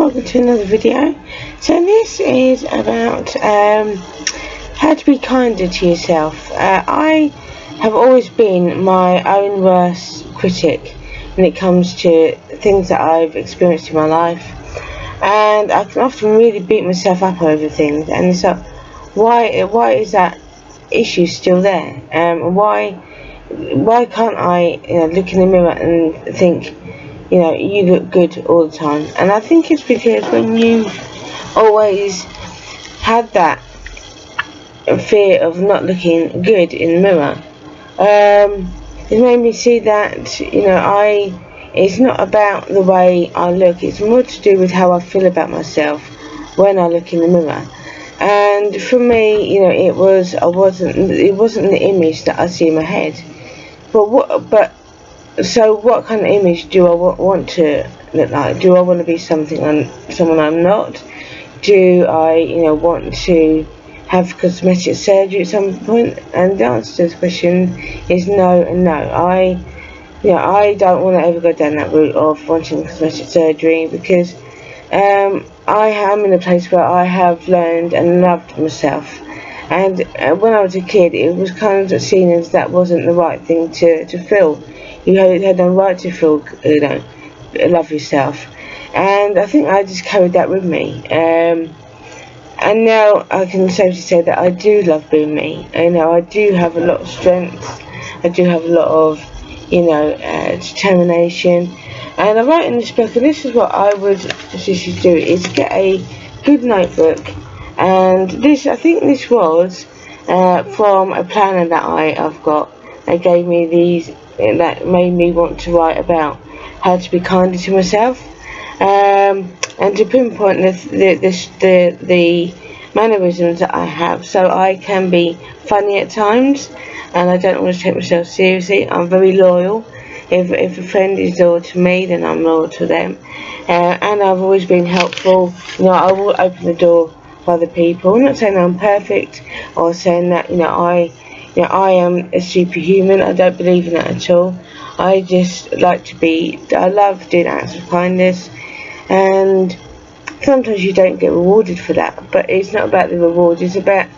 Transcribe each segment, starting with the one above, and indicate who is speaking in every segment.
Speaker 1: welcome to another video. So this is about how to be kinder to yourself. I have always been my own worst critic when it comes to things that I've experienced in my life, and I can often really beat myself up over things, and it's like, why is that issue still there? Why can't I look in the mirror and think, you look good all the time? And I think it's because when you've always had that fear of not looking good in the mirror, it made me see that it's not about the way I look. It's more to do with how I feel about myself when I look in the mirror. And for me, it wasn't the image that I see in my head. So what kind of image do I want to look like? Do I want to be someone I'm not? Do I want to have cosmetic surgery at some point? And the answer to this question is no and no. I don't want to ever go down that route of wanting cosmetic surgery, because I am in a place where I have learned and loved myself. And when I was a kid, it was kind of seen as that wasn't the right thing to feel. You had no right to feel, love yourself. And I think I just carried that with me. And now I can safely say that I do love being me. I do have a lot of strength. I do have a lot of, determination. And I write in this book, and this is what I would suggest you do, is get a good notebook. And I think this was from a planner that I've got. They gave me these, that made me want to write about how to be kinder to myself, and to pinpoint the mannerisms that I have, so I can be funny at times, and I don't always take myself seriously. I'm very loyal. If a friend is loyal to me, then I'm loyal to them, and I've always been helpful. I will open the door for other people. I'm not saying I'm perfect, or saying that I am a superhuman. I don't believe in that at all. I just like to be. I love doing acts of kindness, and sometimes you don't get rewarded for that. But it's not about the reward. It's about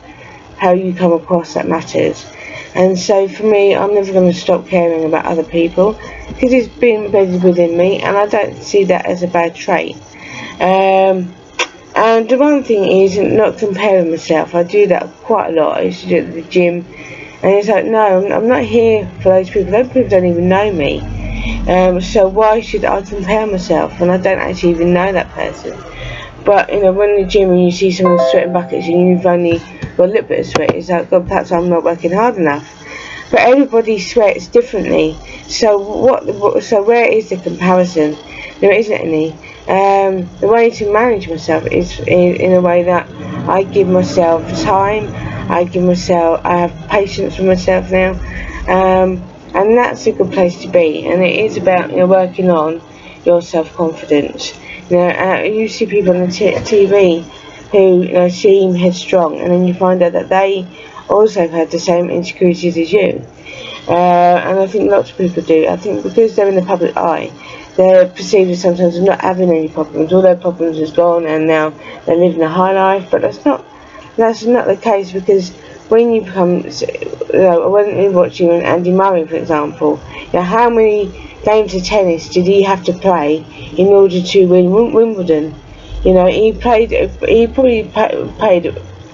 Speaker 1: how you come across that matters. And so for me, I'm never going to stop caring about other people, because it's been embedded within me, and I don't see that as a bad trait. And the one thing is not comparing myself. I do that quite a lot. I used to do it at the gym, and it's like, no, I'm not here for those people. Those people don't even know me. So why should I compare myself when I don't actually even know that person? But when in the gym and you see someone sweating buckets and you've only got a little bit of sweat, it's like, God, perhaps I'm not working hard enough. But everybody sweats differently. So So where is the comparison? There isn't any. The way to manage myself is in a way that I give myself time. I have patience with myself now, and that's a good place to be. And it is about working on your self-confidence. You see people on the TV who seem headstrong, and then you find out that they also have had the same insecurities as you. And I think lots of people do. I think because they're in the public eye, they're perceived as sometimes not having any problems. All their problems is gone, and now they're living a high life. But that's not the case, because when you become, when you're watching Andy Murray, for example, how many games of tennis did he have to play in order to win Wimbledon? He probably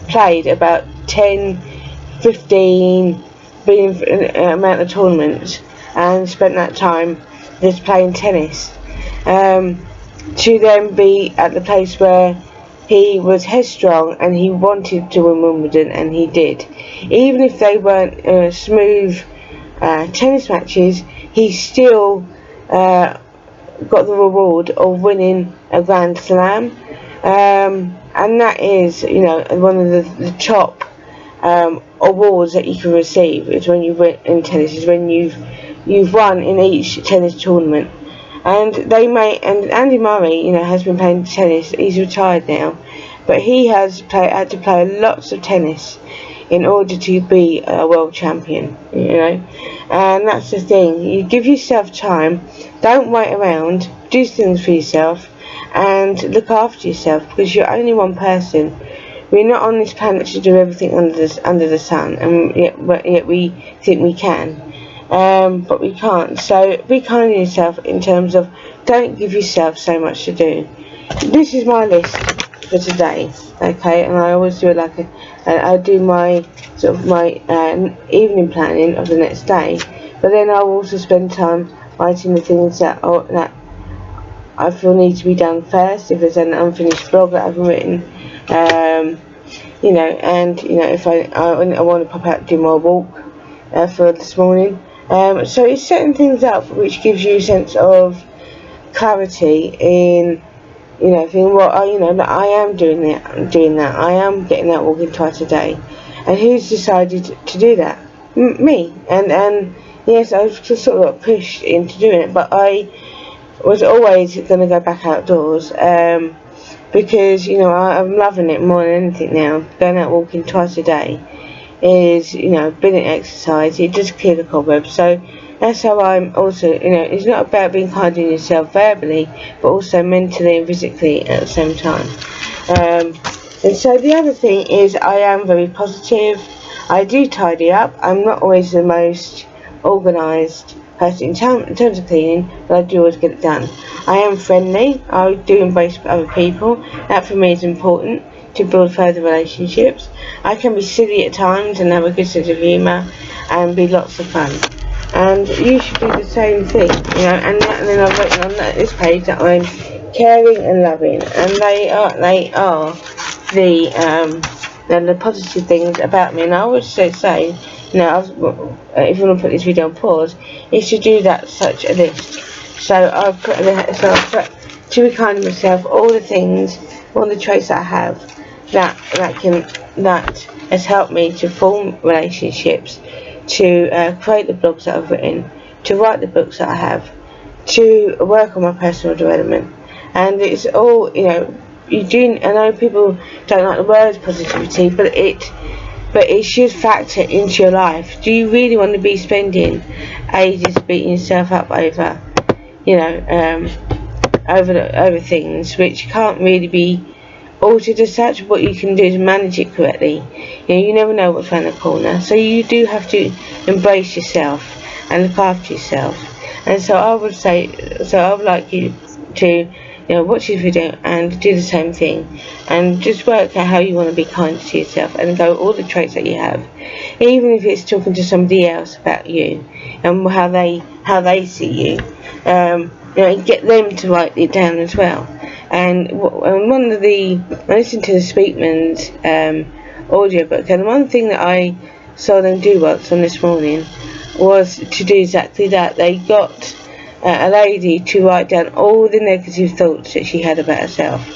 Speaker 1: played about 10, 15 amount of tournaments, and spent that time just playing tennis, to then be at the place where he was headstrong and he wanted to win Wimbledon, and he did. Even if they weren't smooth tennis matches, he still got the reward of winning a Grand Slam, and that is one of the top awards that you can receive, is when you win in tennis, is when you've won in each tennis tournament. And Andy Murray has been playing tennis. He's retired now, but he has had to play lots of tennis in order to be a world champion, and that's the thing. You give yourself time, don't wait around, do things for yourself, and look after yourself, because you're only one person. We're not on this planet to do everything under the sun, and yet we think we can, but we can't. So be kind to yourself in terms of, don't give yourself so much to do. This is my list for today, okay? And I always do it like I do my sort of my evening planning of the next day, but then I'll also spend time writing the things that I feel need to be done first. If there's an unfinished blog that I haven't written, and if I want to pop out and do my walk for this morning. So it's setting things up which gives you a sense of clarity in, thinking, well, I am doing that. I am getting out walking twice a day, and who's decided to do that? Me. And yes, I was just sort of got pushed into doing it, but I was always going to go back outdoors, because I'm loving it more than anything now. Going out walking twice a day is brilliant exercise. It does clear the cobwebs. So that's how I'm also, it's not about being kind on yourself verbally, but also mentally and physically at the same time. And so the other thing is, I am very positive. I do tidy up. I'm not always the most organised person in terms of cleaning, but I do always get it done. I am friendly. I do embrace other people. That for me is important to build further relationships. I can be silly at times and have a good sense of humour and be lots of fun. And you should do the same thing, and then I've written on this page that I'm caring and loving, and they are the positive things about me. And I would say, if you want to put this video on pause, is to do that such a list. So I've put to be kind to myself, all the things, all the traits that I have that has helped me to form relationships, to create the blogs that I've written, to write the books that I have, to work on my personal development. And it's all, you do. I know people don't like the word positivity, but it should factor into your life. Do you really want to be spending ages beating yourself up over, over things which can't really be altered as such? What you can do is manage it correctly. You never know what's around the corner, so you do have to embrace yourself and look after yourself. And so I would like you to watch this video and do the same thing, and just work out how you want to be kind to yourself and go all the traits that you have, even if it's talking to somebody else about you and how they see you, and get them to write it down as well. And I listened to the Speakman's audiobook, and one thing that I saw them do once on this morning was to do exactly that. They got a lady to write down all the negative thoughts that she had about herself,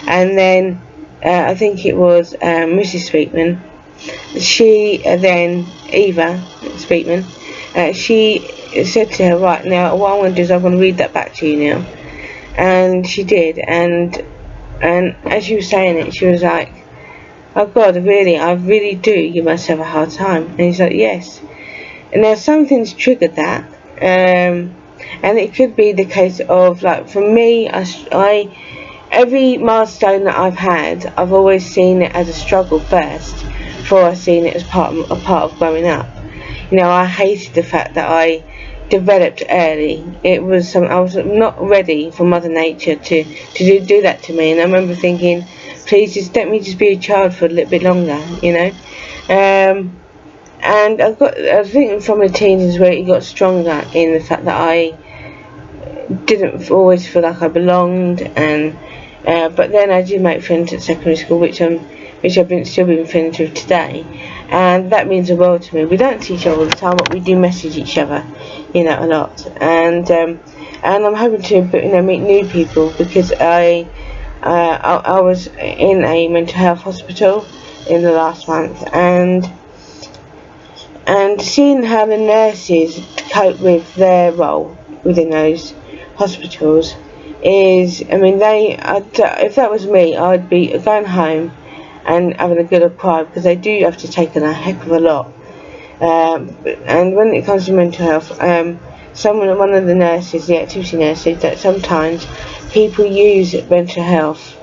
Speaker 1: and then I think it was Mrs. Speakman. She then Eva Speakman. She said to her, right, now what I'm going to do is I'm going to read that back to you now. And she did, and as she was saying it, she was like, oh God, really, I really do give myself a hard time. And he's like, yes. And now something's triggered that, and it could be the case of, like, for me, I every milestone that I've had, I've always seen it as a struggle first, before I've seen it as part of growing up. I hated the fact that I developed early. I was not ready for Mother Nature to do that to me, and I remember thinking, please just let me just be a child for a little bit longer, and I was thinking from the teens where it got stronger in the fact that I didn't always feel like I belonged, and but then I did make friends at secondary school, which I've still been friends with today, and that means the world to me. We don't see each other all the time, but we do message each other, a lot, and I'm hoping to meet new people, because I was in a mental health hospital in the last month, and seeing how the nurses cope with their role within those hospitals is, if that was me, I'd be going home and having a good old cry, because they do have to take on a heck of a lot. And when it comes to mental health, one of the nurses, the activity nurse, said that sometimes people use mental health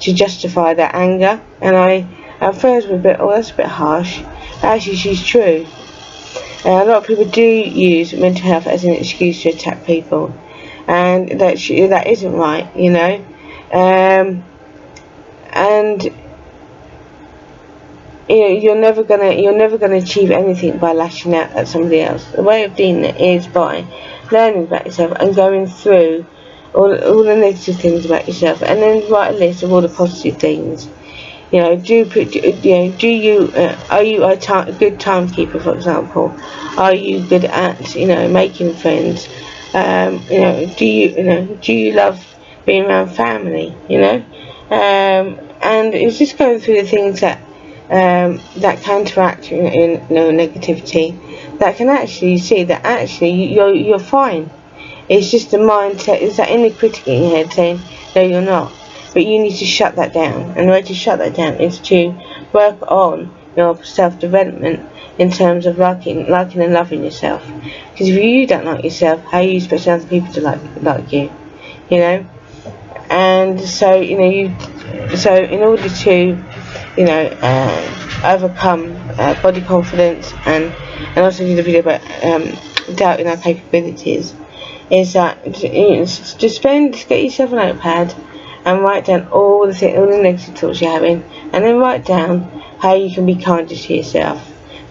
Speaker 1: to justify their anger, and I at first was a bit, oh, that's a bit harsh. Actually, she's true. A lot of people do use mental health as an excuse to attack people, and that isn't right, you know. And you know, you're never gonna achieve anything by lashing out at somebody else. The way of doing it is by learning about yourself and going through all the negative things about yourself, and then write a list of all the positive things. You know, are you a good timekeeper, for example? Are you good at, you know, making friends? You know, do you love being around family? You know, and it's just going through the things that counteract in negativity, that can actually see that actually you're fine. It's just the mindset, it's that inner critic in your head saying, no, you're not. But you need to shut that down. And the way to shut that down is to work on your self-development in terms of liking and loving yourself. Because if you don't like yourself, how are you expecting other people to like you? You know? And so, you know, so in order to, you know, overcome body confidence, and also do the video about doubting our capabilities, is that just get yourself a notepad and write down all the negative thoughts you're having, and then write down how you can be kinder to yourself,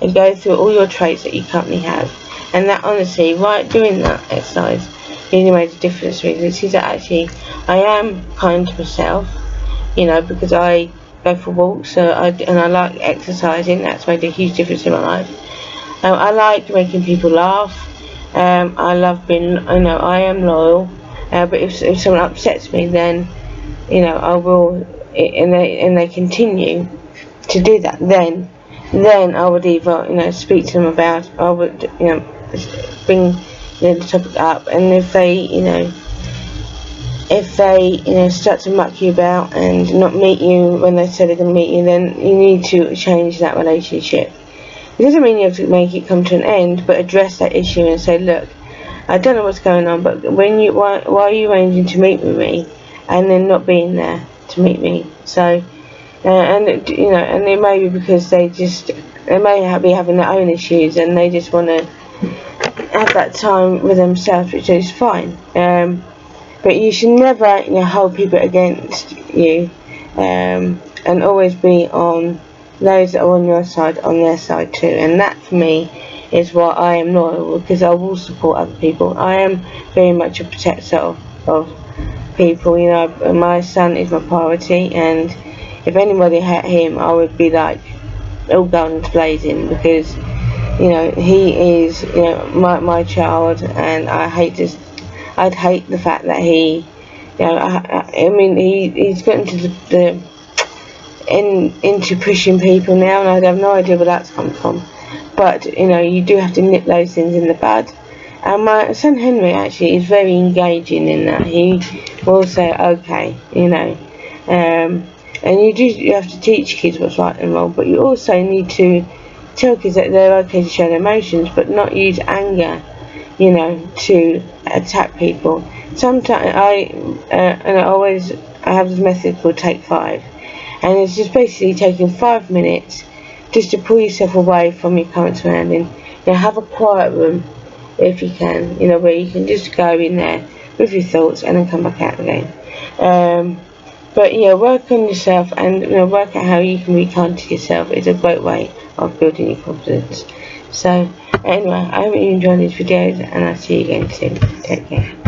Speaker 1: and go through all your traits that you currently have. And that, honestly, doing that exercise really made a difference to me. Because see that actually I am kind to myself, you know, because I go for walks, and I like exercising. That's made a huge difference in my life. I like making people laugh. I love being, you know, I am loyal. But if someone upsets me, then, you know, I will, and they continue to do that, then I would either, you know, speak to them about, I would, you know, bring the topic up, and if they, you know, start to muck you about and not meet you when they say they're going to meet you, then you need to change that relationship. It doesn't mean you have to make it come to an end, but address that issue and say, look, I don't know what's going on, but why are you arranging to meet with me and then not being there to meet me? So, and you know, and it may be because they may be having their own issues, and they just want to have that time with themselves, which is fine. But you should never, you know, hold people against you, and always be on those that are on your side, on their side too. And that, for me, is why I am loyal, because I will support other people. I am very much a protector of people. You know, my son is my priority, and if anybody hurt him, I would be like all guns blazing, because, you know, he is, you know, my child, and I'd hate the fact that he, you know, I mean, he's got into pushing people now, and I have no idea where that's come from. But, you know, you do have to nip those things in the bud. And my son Henry actually is very engaging in that. He will say, okay, you know, and you have to teach kids what's right and wrong, but you also need to tell kids that they're okay to show their emotions, but not use anger, you know, to attack people. Sometimes I have this method called Take 5, and it's just basically taking 5 minutes just to pull yourself away from your current surrounding. You know, have a quiet room if you can, you know, where you can just go in there with your thoughts and then come back out again. But, you know, work on yourself, and, you know, work out how you can be kind to yourself. It's a great way of building your confidence. So, anyway, I hope you enjoyed these videos, and I'll see you again soon. Take care.